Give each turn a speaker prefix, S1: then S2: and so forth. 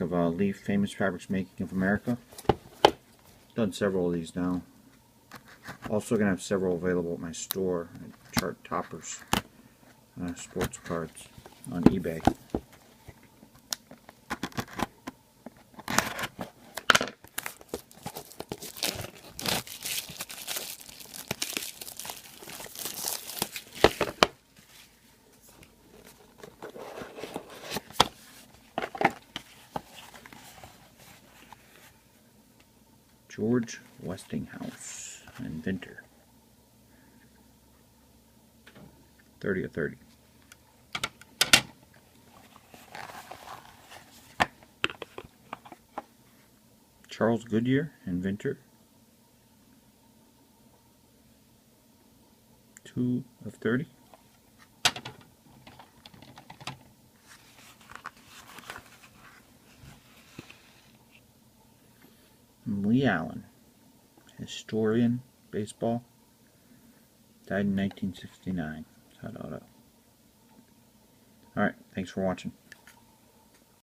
S1: pack of Leaf Famous Fabrics Making of America. Done several of these now. Also going to have several available at my store, chart toppers, sports cards on eBay. George Westinghouse, inventor. 30 of 30. Charles Goodyear, inventor. 2 of 30. Lee Allen, historian, baseball, died in 1969. Auto. Alright, thanks for watching.